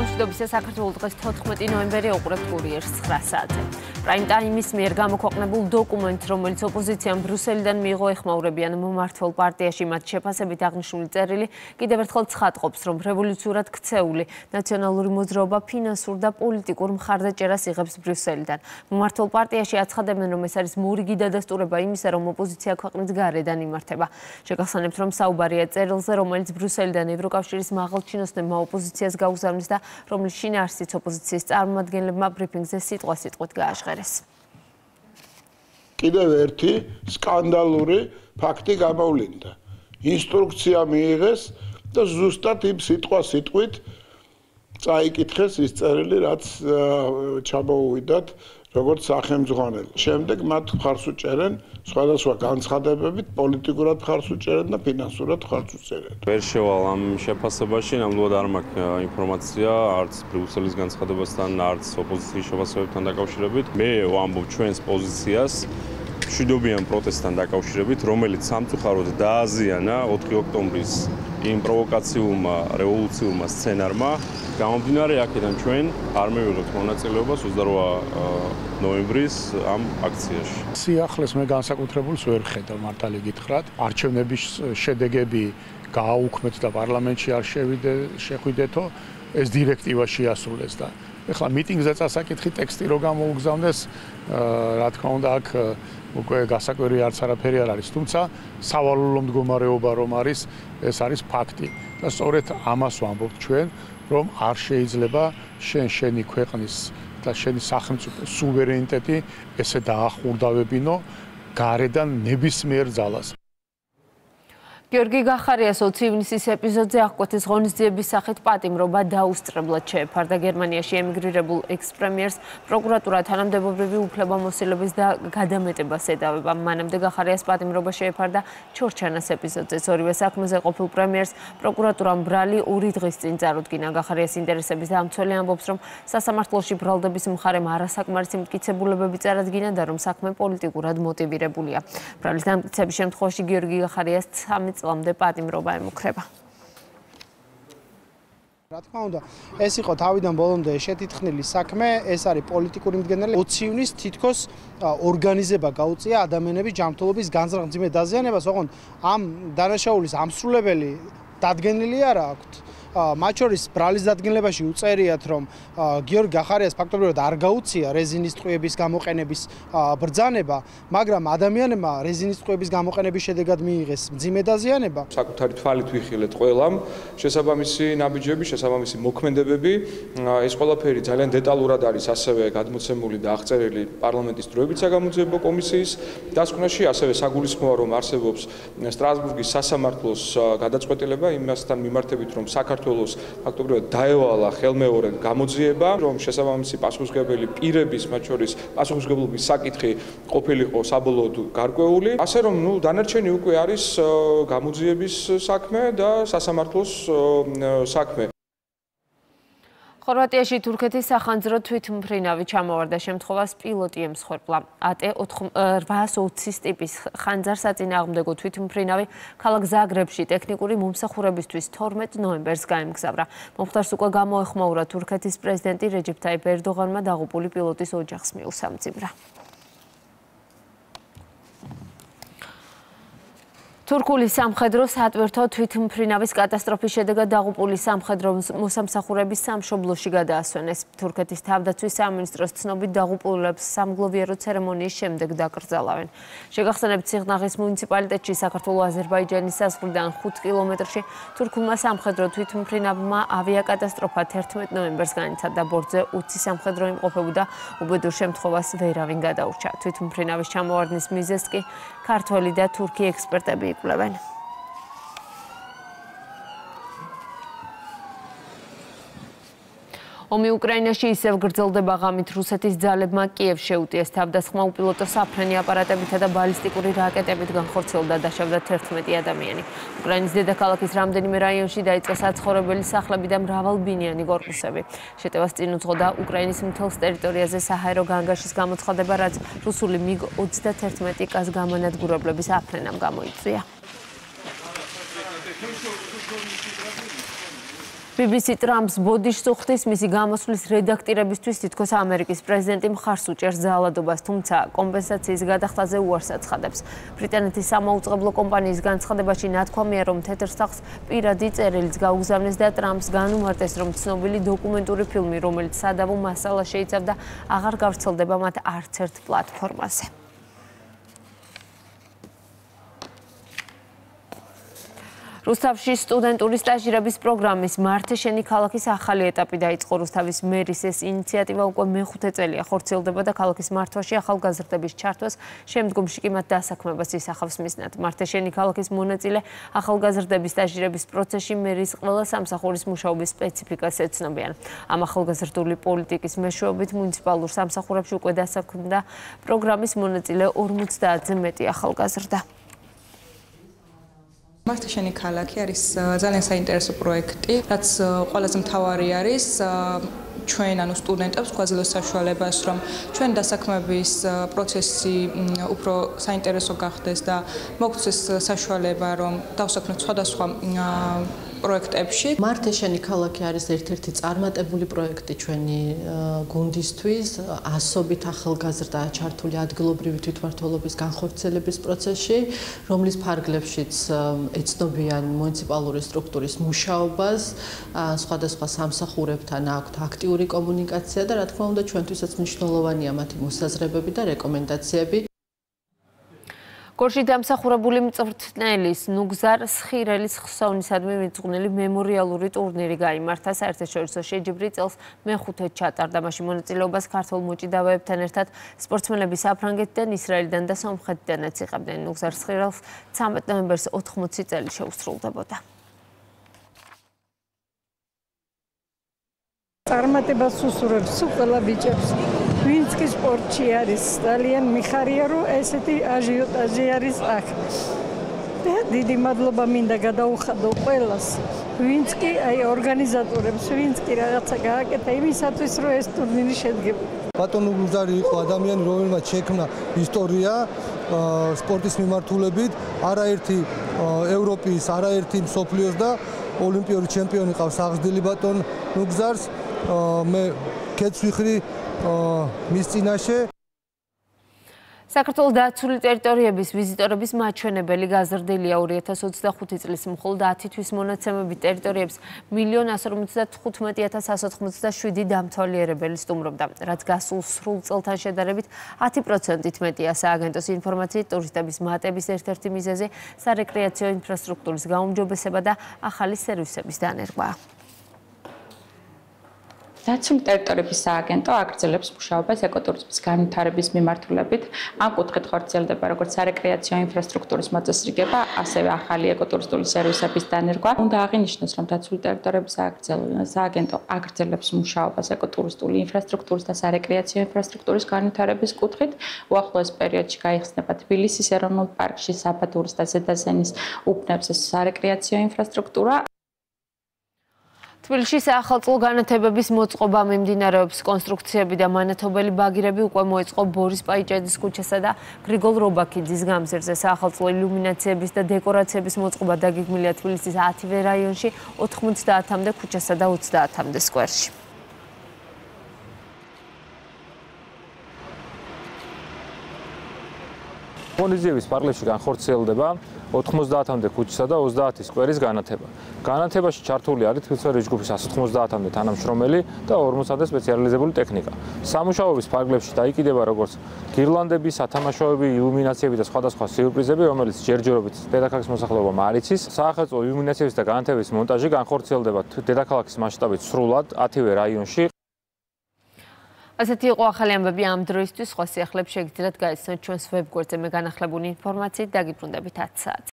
მშვიდობისა საქართველოს დღეს 14 ნოემბერი უყურებთ კურიერს 9 საათზე. პრაიმ ტაიმის მიერ გამოქვეყნებულ დოკუმენტს, რომელიც ოპოზიციამ ბრიუსელიდან მიიღო, ეხმაურებიან მმართველ პარტიაში მათ შეფასებით აღნიშნული წერილი კიდევ ერთხელ ცხადყოფს, რომ რევოლუციურად ქცეული ნაციონალური მოძრაობა ფინანსურ და პოლიტიკურ მხარდაჭერას იღებს ბრიუსელიდან. მმართველ პარტიაში აცხადებენ, რომ ეს არის მორიგი დადასტურება იმისა, რომ ოპოზიცია ქვეყნის გარედან იმართება. შეგახსენებთ, რომ საუბარია წერილზე, რომელიც ბრიუსელიდან ევროკავშირის მაღალჩინოსნებმა ოპოზიციას გაუგზავნის და რომლის შინაარსიც ოპოზიციის წარმომადგენლებმა ბრიფინგზე სიტყვასიტყვით გააჟღერეს. კიდევ ერთი სკანდალური ფაქტი გამოვლინდა. ინსტრუქცია მიიღეს და ზუსტად იმ სიტყვასიტყვით წაიკითხეს ის წერილი, რაც ჩამოუვიდათ როგორც სახელმძღვანელი. შემდეგ მათ მხარს უჭერენ სხვადასხვა განცხადებებით, პოლიტიკურად მხარს უჭერენ და ფინანსურად მხარს უჭერენ. ვერ შევალ ამ შეფასებაში, ნამდვილად არ მაქვს ინფორმაცია არც ბრიუსელის განცხადებასთან, არც ოპოზიციის შეფასებებთან დაკავშირებით. მე ვამბობ ჩვენს პოზიციას მშვიდობიან პროტესტთან დაკავშირებით, რომელიც სამწუხაროდ დააზიანა 4 ოქტომბრის იმ პროვოკაციულმა რევოლუციურმა სცენარმა. გამომდინარე აქედან ჩვენ არ მივიღებთ მონაწილეობას 28 ნოემბრის ამ აქციაში. სიახლეს მე განსაკუთრებულს ვერ ხედავ, მართალი გითხრათ. არჩევნების შედეგები გააუქმეთ და პარლამენტში არ შეხვიდეთო, ეს დირექტივა შეასრულეს და ეხლა მიტინგზე წასაკითხი ტექსტი რო გამოუგზავნეს, რა თქმა უნდა აქ უკვე გასაკვირი არც არაფერი არ არის, თუმცა სავალალო მდგომარეობა რომ არის, ეს არის ფაქტი და სწორედ ამას ვამბობთ ჩვენ, რომ არ შეიძლება შენი ქვეყნის და შენი სახელმწიფო სუვერენიტეტი ესე დაახურდავებინო გარედან ნებისმიერ ძალას. გიორგი გახარიას 20 ივნისის ეპიზოდზე აღკვეთის ღონისძიების სახით პატიმრობა დაუსწრებლად შეეფარდა გერმანიაში ემიგრირებულ ექს-პრემიერს პროკურატურა თანამდებობრივი უფლებამოსილების და გადამეტებას ედავება. მანამდე გახარიას პატიმრობა შეეფარდა ჩორჩანას ეპიზოდზე. ორივე საქმეზე ყოფილ პრემიერს პროკურატურამ ბრალი 2 დღის წინ წარუდგინა. გახარიას ინტერესების დამცველი ამბობს, რომ სასამართლოში ბრალდების მხარემ არასაკმარისი მტკიცებულებები წარადგინა და რომ საქმე პოლიტიკურად მოტივირებულია. ბრალის დამტკიცების შემთხვევაში გიორგი გახარიას 13 წლამდე პატიმრობა ემუქრება. რა თქმა უნდა, ეს იყო თავიდან ბოლომდე შეთითხნილი საქმე, ეს არის პოლიტიკური მდგენელი. 20 ივნისს თითქოს ორგანიზება გაუწია ადამიანების ჯანმრთელობის განზრახ-მძიმე დაზიანებას, ოღონდ ამ დანაშაულის ამსრულებელი დადგენილი არ აქვთ. მათ შორის ბრალის დადგენილებაში უწერიათ, რომ გიორგი გახარიას ფაქტობრივად არ გაუწია რეზინის ტყვიების გამოყენების ბრძანება, მაგრამ ადამიანებმა რეზინის ტყვიების გამოყენების შედეგად მიიღეს მძიმე დაზიანება. საკუთარი თვალით ვიხილეთ ყველამ შესაბამისი ნაბიჯები, შესაბამისი მოქმედებები. ეს ყველაფერი ძალიან დეტალურად არის ასევე გადმოცემული და აღწერილი პარლამენტის დროებით საგამოძიებო კომისიის დასკვნაში, ასევე საგულისხმოა, რომ არსებობს სტრასბურგის სასამართლოს გადაწყვეტილება იმასთან მიმართებით, რომ საქართველოს ფაქტობრივად დაევალა ხელმეორედ გამოძიება, რომ შესაბამისი პასუხისმგებელი პირების, მათ შორის პასუხისმგებლობის საკითხი ყოფილიყო საბოლოოდ გარკვეული. ასე რომ, დანარჩენი უკვე არის გამოძიების საქმე და სასამართლოს საქმე. ხორვატიაში თურქეთის სახანძრო თვითმფრინავი ჩამოვარდა შემთხვევას პილოტი ემსხვერპლა. AT820 ტიპის ხანძარსაწინააღმდეგო თვითმფრინავი ქალაქ ზაგრებში ტექნიკური მომსახურებისთვის 12 ნოემბერს გაემგზავრა. მომხდარს უკვე გამოეხმაურა თურქეთის პრეზიდენტი რეჯეფ ტაიპ ერდოღანმა დაღუპული პილოტის ოჯახს მიუსამძიმრა. თურქული სამხედრო სატვირთო თვითმფრინავის კატასტროფის შედეგად დაღუპული სამხედრო მოსამსახურების სამშობლოში გადაასვენეს. თურქეთის თავდაცვის სამინისტროს ცნობით დაღუპულებს სამგლოვიარო ცერემონიის შემდეგ დაკრძალავენ. შეგახსენებთ, სიღნაღის მუნიციპალიტეტში საქართველო-აზერბაიჯანის საზღვრიდან 5 კილომეტრში თურქულმა სამხედრო თვითმფრინავმა ავიაკატასტროფა 11 ნოემბერს განიცადა. ბორტზე 20 სამხედრო იმყოფებოდა, უბედურ შემთხვევას ვერავინ გადაურჩა. თვითმფრინავის ჩამოვარდნის მიზეზს კი ქართველი და თურქი ექსპერტები იკვლევენ. ომი უკრაინაში ისევ გრძელდება. ღამით რუსეთის ძალებმა კიევს შეუტიეს თავდასხმა უპილოტო საფრენი აპარატებითა და ბალისტიკური რაკეტებით განხორციელდა, დაშავდა 11 ადამიანი. უკრაინის დედაქალაქის რამდენიმე რაიონში დაიწყო საცხოვრებელი სახლები და მრავალბინიანი კორპუსები. შეტევას წინ უძღოდა უკრაინის მთელს ტერიტორიაზე საჰაერო განგაშის გამოცხადება, რაც რუსული MiG-31 კას გამანადგურებლების აფრენამ გამოიწვია. BBC ტრამპს ბოდიშს უხდის მისი გამოსვლის რედაქტირებისთვის თითქოს ამერიკის პრეზიდენტი მხარს უჭერს ძალადობას, თუმცა კომპენსაციის გადახდაზე უარს აცხადებს. ბრიტანეთის სამაუწყებლო კომპანიის განცხადებაში ნათქვამია, რომ თეთრ სახლს პირადი წერილიც გაუგზავნეს და ტრამპს განუმარტეს, რომ ცნობილი დოკუმენტური ფილმი, რომელიც სადავო მასალას შეიცავდა, აღარ გავრცელდება მათ არც ერთ პლატფორმაზე. რუსთავში სტუდენტური სტაჟირების პროგრამის მართე შენი ქალაქის ახალი ეტაპი დაიწყო. რუსთავის მერის ეს ინიციატივა უკვე მეხუთე წელია ხორციელდება და ქალაქის მართვაში ახალგაზრდების ჩართვას, შემდგომში კი მათ დასაქმებას ისახავს მიზნად. მართე შენი ქალაქის მონაწილე ახალგაზრდების სტაჟირების პროცესში მერის ყველა სამსახურის მუშაობის სპეციფიკას ეცნობიან. ამ ახალგაზრდული პოლიტიკის მეშვეობით მუნიციპალურ სამსახურებში უკვე დასაქმდა პროგრამის მონაწილე 50-ზე მეტი ახალგაზრდა. მართე შენი ქალაქი არის ძალიან საინტერესო პროექტი, რაც ყველაზე მთავარი არის ჩვენ ანუ სტუდენტებს გვაძლევს საშუალებას, რომ ჩვენ დასაქმების პროცესი უფრო საინტერესო გახდეს და მოგცეს საშუალება, რომ დავსაქმოთ სხვადასხვა პროექტებში. მართე შენი ქალაქი არის ერთ-ერთი წარმატებული პროექტი ჩვენი გუნდისთვის, ასობით ახალგაზრდა ჩართული ადგილობრივი თვითმმართველობის განხორციელების პროცესში, რომლის ფარგლებშიც ეცნობიან მუნიციპალური სტრუქტურის მუშაობას, სხვადასხვა სამსახურებთან აქვთ აქტიური კომუნიკაცია და რა თქმა უნდა ჩვენთვისაც მნიშვნელოვანია მათი მოსაზრებები და რეკომენდაციები. გორში დამსახურებული მწვრთნელის ნუგზარ სხირელის ხსოვნისადმი მიძღვნილი მემორიალური ტურნირი გაიმართა. საერთაშორისო შეჯიბრი წელს მეხუთე ჩატარდა. მაშინ მონაწილეობას ქართველ მოჭიდავეებთან ერთად სპორტსმენები საფრანგეთიდან, ისრაელიდან და სომხეთიდანაც იღებდნენ. ნუგზარ სხირელს 13 ნოემბერს 80 წელი შეუსრულდებოდა. წარმატებას უსურვებს ყველა ბიჭებს. ვინც კი სპორტში არის, ძალიან მიხარია, რომ ესეთი აჟიოტაჟი არის აქ. და დიდი მადლობა მინდა გადაუხადო ყველას. ვინც კი აი ორგანიზატორებს, ვინც კი რაღაცა გააკეთა იმისათვის, რომ ეს ტურნირი შედგება. ბატონო გუზარი იყო ადამიანი, რომელმაც შექმნა ისტორია სპორტის მიმართულებით, არაერთი ევროპის, არაერთი მსოფლიოს და ოლიმპიური ჩემპიონი ყავს აღზრდილი ბატონ ნუგზარს. მე კეთს ვიხრი მის წინაშე. საქართველოს დაცული ტერიტორიების ვიზიტორების მაჩვენებელი გაზრდილია 2025 წლის მხოლოდ 10 თვის მონაცემებით ტერიტორიებს 1,55,187 დამთვალიერებელი სტუმრობდა, რაც გასულ სრულ წელთან შედარებით 10%-ით მეტია. სააგენტოს ინფორმაციით, ტურისტების მატების ერთ-ერთი მიზეზი სარეკრეაციო ინფრასტრუქტურის გაუმჯობესება და ახალი სერვისების დანერგვა. დაცული ტერიტორიების სააგენტო აგრძელებს მუშაობას ეკოტურიზმის განვითარების მიმართულებით. ამ კუთხით ხორციელდება როგორც სარეკრეაციო ინფრასტრუქტურის მოწესრიგება, ასევე ახალი ეკოტურისტული სერვისების დანერგვა. უნდა აღინიშნოს, რომ დაცული ტერიტორიების სააგენტო აგრძელებს მუშაობას ეკოტურისტული ინფრასტრუქტურის და სარეკრეაციო ინფრასტრუქტურის განვითარების კუთხით. უახლოეს პერიოდში გაიხსნება თბილისის ეროვნულ პარკში საბადურის და ზედაზენის უბნებზე სარეკრეაციო ინფრასტრუქტურა. თბილისში საახალწლო განათებების მოწყობა მიმდინარეობს. კონსტრუქციები და მანათობელი ბაგირები უკვე მოეწყო ბორის პაიჭეძის ქუჩასა და გრიგოლ რობაქიძის გამზირზე. საახალწლო ილუმინაციების და დეკორაციების მოწყობა დაგეგმილია თბილისის 10-ვე რაიონში, 90-მდე ქუჩასა და 30-მდე სკვერში. ღონისძიების პარკლებში განხორციელდება 90-მდე ქუჩისა და 30 სკვერის განათება. განათებაში ჩართული არის თბილისის ჯგუფის 190-მდე თანამშრომელი და 40-მდე სპეციალიზებული ტექნიკა. სამუშაოების პარკლებში დაიკიდება როგორც გირლანდები, სათამაშოები, ილუმინაციები და სხვადასხვა სიურპრიზები, რომელიც ჯერჯერობით დედაქალაქის მოსახლეობამ არ იცის. საახალწლო ილუმინაციების და განათების მონტაჟი განხორციელდება დედაქალაქის მასშტაბით სრულად 10-ვე რაიონში. ასეთი იყო ახალი ამბები ამ დროისთვის. სხვა სიახლეებს შეგიძლიათ გაიცნოთ ჩვენს ვებგვერდზე. მე განახლებული ინფორმაციით დაგიბრუნდებით 10 საათზე.